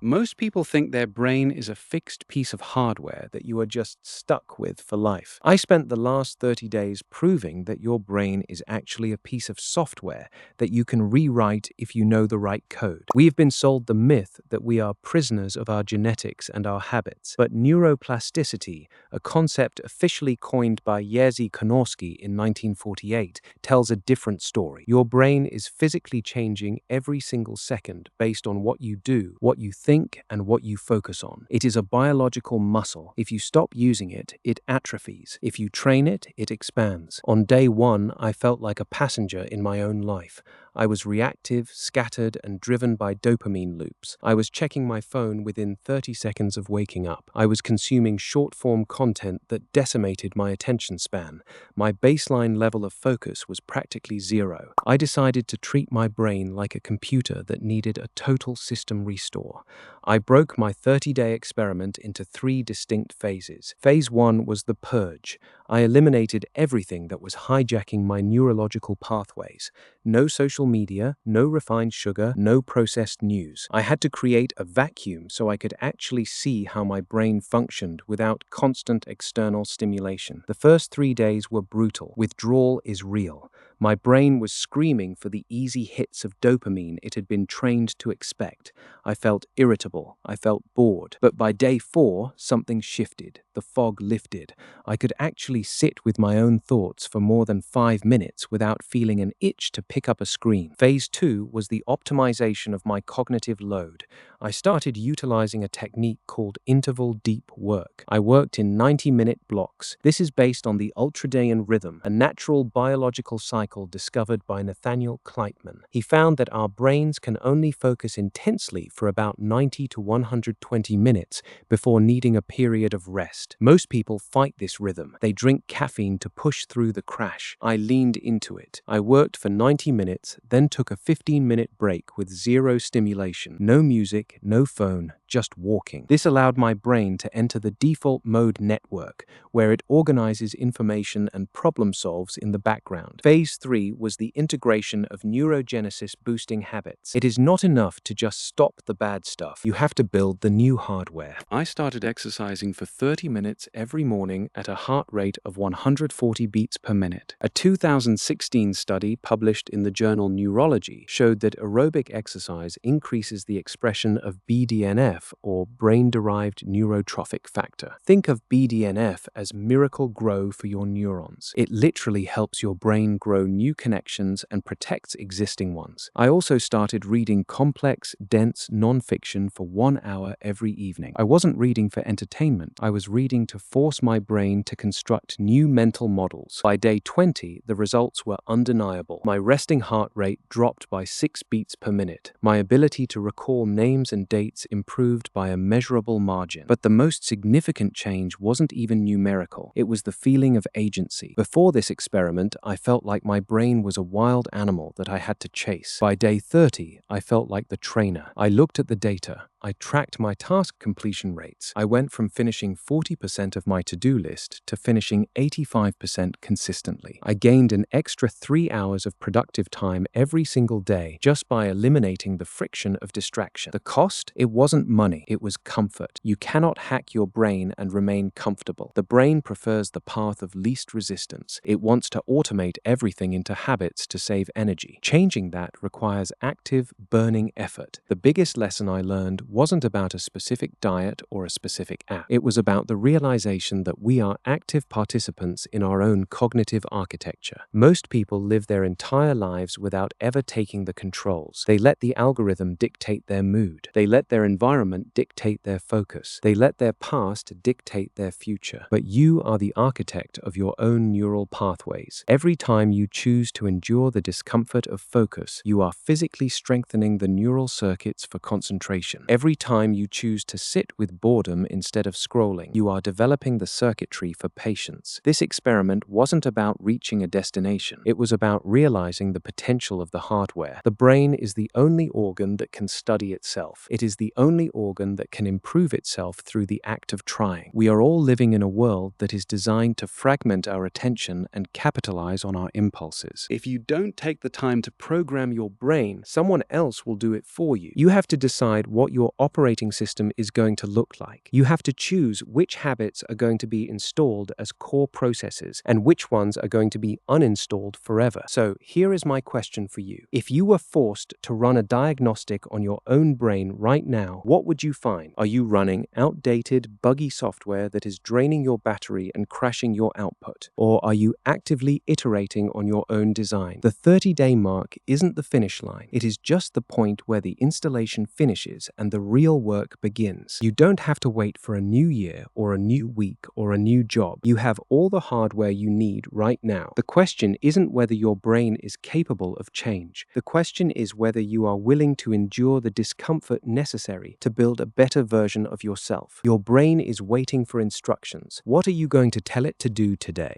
Most people think their brain is a fixed piece of hardware that you are just stuck with for life. I spent the last 30 days proving that your brain is actually a piece of software that you can rewrite if you know the right code. We've been sold the myth that we are prisoners of our genetics and our habits, but neuroplasticity, a concept officially coined by Jerzy Konorski in 1948, tells a different story. Your brain is physically changing every single second based on what you do, what you think, and what you focus on. It is a biological muscle. If you stop using it, it atrophies. If you train it, it expands. On day one, I felt like a passenger in my own life. I was reactive, scattered, and driven by dopamine loops. I was checking my phone within 30 seconds of waking up. I was consuming short-form content that decimated my attention span. My baseline level of focus was practically zero. I decided to treat my brain like a computer that needed a total system restore. I broke my 30-day experiment into 3 distinct phases. Phase 1 was the purge. I eliminated everything that was hijacking my neurological pathways. No social media, no refined sugar, no processed news. I had to create a vacuum so I could actually see how my brain functioned without constant external stimulation. The first 3 days were brutal. Withdrawal is real. My brain was screaming for the easy hits of dopamine it had been trained to expect. I felt irritable. I felt bored. But by day 4, something shifted. The fog lifted. I could actually sit with my own thoughts for more than 5 minutes without feeling an itch to pick up a screen. Phase 2 was the optimization of my cognitive load. I started utilizing a technique called interval deep work. I worked in 90-minute blocks. This is based on the ultradian rhythm, a natural biological cycle discovered by Nathaniel Kleitman. He found that our brains can only focus intensely for about 90 to 120 minutes before needing a period of rest. Most people fight this rhythm. They drink caffeine to push through the crash. I leaned into it. I worked for 90 minutes, then took a 15-minute break with zero stimulation. No music, no phone, just walking. This allowed my brain to enter the default mode network, where it organizes information and problem solves in the background. Phase 3 was the integration of neurogenesis-boosting habits. It is not enough to just stop the bad stuff. You have to build the new hardware. I started exercising for 30 minutes every morning at a heart rate of 140 beats per minute. A 2016 study published in the journal Neurology showed that aerobic exercise increases the expression of BDNF, or brain-derived neurotrophic factor. Think of BDNF as miracle grow for your neurons. It literally helps your brain grow new connections and protects existing ones. I also started reading complex, dense nonfiction for 1 hour every evening. I wasn't reading for entertainment. I was reading to force my brain to construct new mental models. By day 20, the results were undeniable. My resting heart rate dropped by 6 beats per minute. My ability to recall names and dates improved by a measurable margin. But the most significant change wasn't even numerical. It was the feeling of agency. Before this experiment, I felt like my brain was a wild animal that I had to chase. By day 30, I felt like the trainer. I looked at the data. I tracked my task completion rates. I went from finishing 40% of my to-do list to finishing 85% consistently. I gained an extra 3 hours of productive time every single day just by eliminating the friction of distraction. The cost? It wasn't money. It was comfort. You cannot hack your brain and remain comfortable. The brain prefers the path of least resistance. It wants to automate everything into habits to save energy. Changing that requires active, burning effort. The biggest lesson I learned wasn't about a specific diet or a specific app. It was about the realization that we are active participants in our own cognitive architecture. Most people live their entire lives without ever taking the controls. They let the algorithm dictate their mood. They let their environment dictate their focus. They let their past dictate their future. But you are the architect of your own neural pathways. Every time you choose to endure the discomfort of focus, you are physically strengthening the neural circuits for concentration. Every time you choose to sit with boredom instead of scrolling, you are developing the circuitry for patience. This experiment wasn't about reaching a destination. It was about realizing the potential of the hardware. The brain is the only organ that can study itself. It is the only organ that can improve itself through the act of trying. We are all living in a world that is designed to fragment our attention and capitalize on our impulses. If you don't take the time to program your brain, someone else will do it for you. You have to decide what your your operating system is going to look like. You have to choose which habits are going to be installed as core processes and which ones are going to be uninstalled forever. So here is my question for you. If you were forced to run a diagnostic on your own brain right now, what would you find? Are you running outdated, buggy software that is draining your battery and crashing your output? Or are you actively iterating on your own design? The 30-day mark isn't the finish line. It is just the point where the installation finishes and the real work begins. You don't have to wait for a new year or a new week or a new job. You have all the hardware you need right now. The question isn't whether your brain is capable of change. The question is whether you are willing to endure the discomfort necessary to build a better version of yourself. Your brain is waiting for instructions. What are you going to tell it to do today?